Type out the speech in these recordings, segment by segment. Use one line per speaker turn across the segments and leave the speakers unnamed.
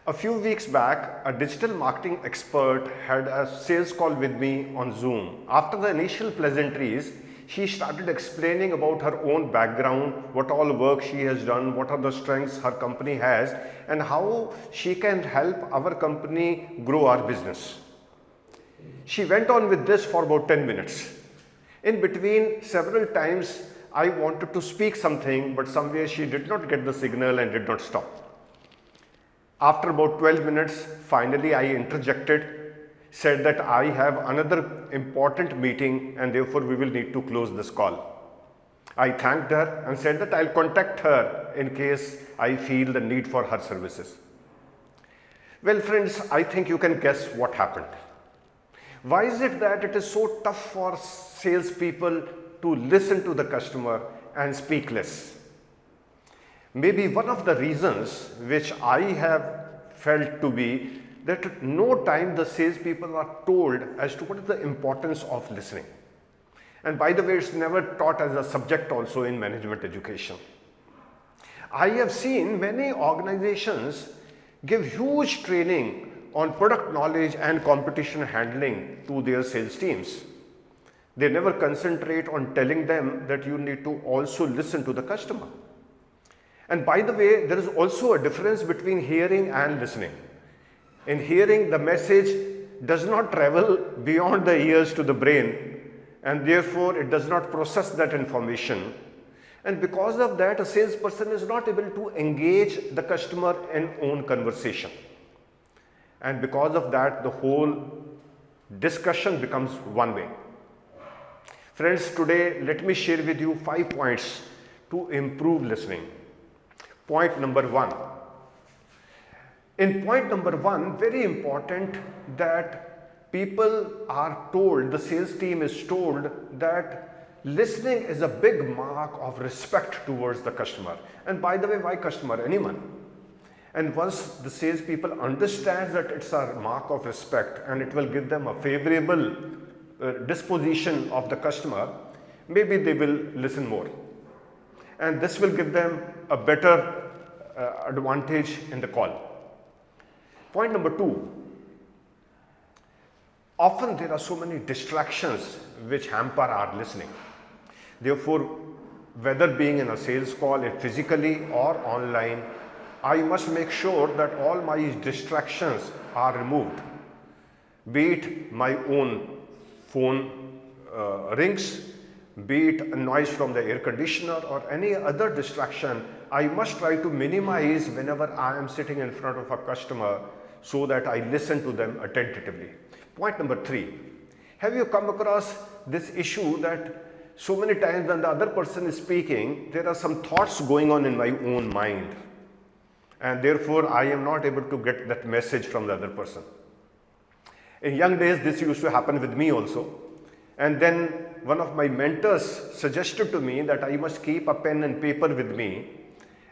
A few weeks back, a digital marketing expert had a sales call with me on Zoom. After the initial pleasantries, she started explaining about her own background, what all work she has done, what are the strengths her company has, and how she can help our company grow our business. She went on with this for about 10 minutes. In between, several times I wanted to speak something, but somewhere she did not get the signal and did not stop. After about 12 minutes, finally I interjected, said that I have another important meeting and therefore we will need to close this call. I thanked her and said that I'll contact her in case I feel the need for her services. Well friends, I think you can guess what happened. Why is it that it is so tough for salespeople to listen to the customer and speak less? Maybe one of the reasons which I have felt to be that no time the salespeople are told as to what is the importance of listening. And by the way, it's never taught as a subject also in management education. I have seen many organizations give huge training on product knowledge and competition handling to their sales teams. They never concentrate on telling them that you need to also listen to the customer. And by the way, there is also a difference between hearing and listening. In hearing, the message does not travel beyond the ears to the brain, and therefore it does not process that information. And because of that, a salesperson is not able to engage the customer in own conversation. And because of that, the whole discussion becomes one way. Friends, today let me share with you 5 points to improve listening. Point number 1. In point number 1, very important that people are told, the sales team is told that listening is a big mark of respect towards the customer. And by the way, why customer? Anyone. And once the salespeople understand that it's a mark of respect and it will give them a favorable disposition of the customer, maybe they will listen more. And this will give them a better advantage in the call. Point number 2. Often there are so many distractions which hamper our listening. Therefore, whether being in a sales call, physically or online, I must make sure that all my distractions are removed. Be it my own phone rings, be it a noise from the air conditioner or any other distraction, I must try to minimize whenever I am sitting in front of a customer so that I listen to them attentively. Point number 3. Have you come across this issue that so many times when the other person is speaking, there are some thoughts going on in my own mind, and therefore I am not able to get that message from the other person. In young days, this used to happen with me also. And then one of my mentors suggested to me that I must keep a pen and paper with me.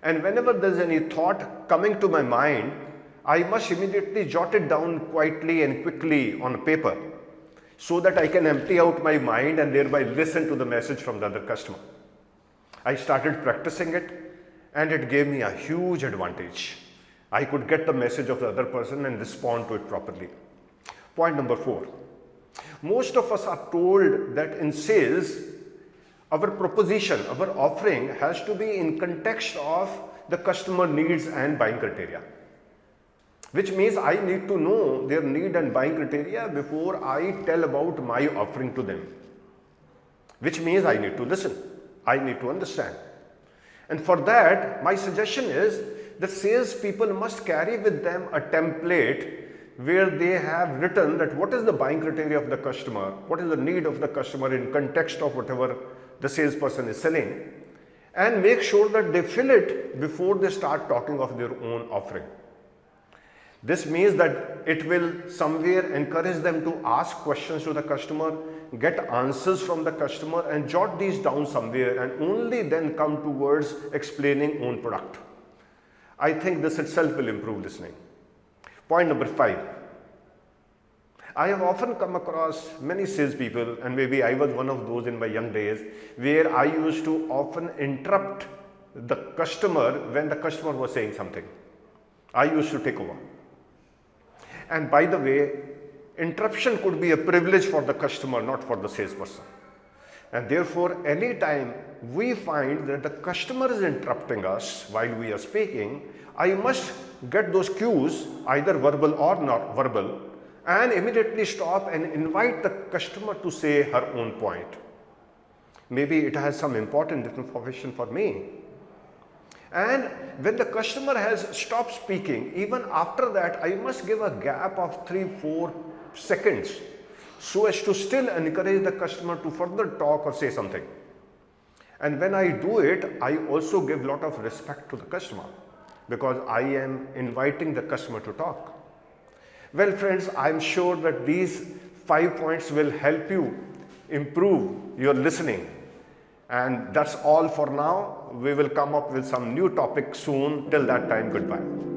And whenever there's any thought coming to my mind, I must immediately jot it down quietly and quickly on paper so that I can empty out my mind and thereby listen to the message from the other customer. I started practicing it and it gave me a huge advantage. I could get the message of the other person and respond to it properly. Point number 4. Most of us are told that in sales, our proposition, our offering has to be in context of the customer needs and buying criteria. Which means I need to know their need and buying criteria before I tell about my offering to them. Which means I need to listen. I need to understand. And for that, my suggestion is that salespeople must carry with them a template where they have written that what is the buying criteria of the customer, what is the need of the customer in context of whatever the salesperson is selling, and make sure that they fill it before they start talking of their own offering. This means that it will somewhere encourage them to ask questions to the customer, get answers from the customer and jot these down somewhere and only then come towards explaining own product. I think this itself will improve listening. Point number 5. I have often come across many salespeople, and maybe I was one of those in my young days, where I used to often interrupt the customer when the customer was saying something. I used to take over. And by the way, interruption could be a privilege for the customer, not for the salesperson. And therefore, anytime we find that the customer is interrupting us while we are speaking, I must get those cues, either verbal or not verbal, and immediately stop and invite the customer to say her own point. Maybe it has some important information for me. And when the customer has stopped speaking, even after that, I must give a gap of 3-4 seconds so as to still encourage the customer to further talk or say something. And when I do it, I also give a lot of respect to the customer because I am inviting the customer to talk. Well, friends, I'm sure that these 5 points will help you improve your listening. And that's all for now. We will come up with some new topics soon. Till that time, goodbye.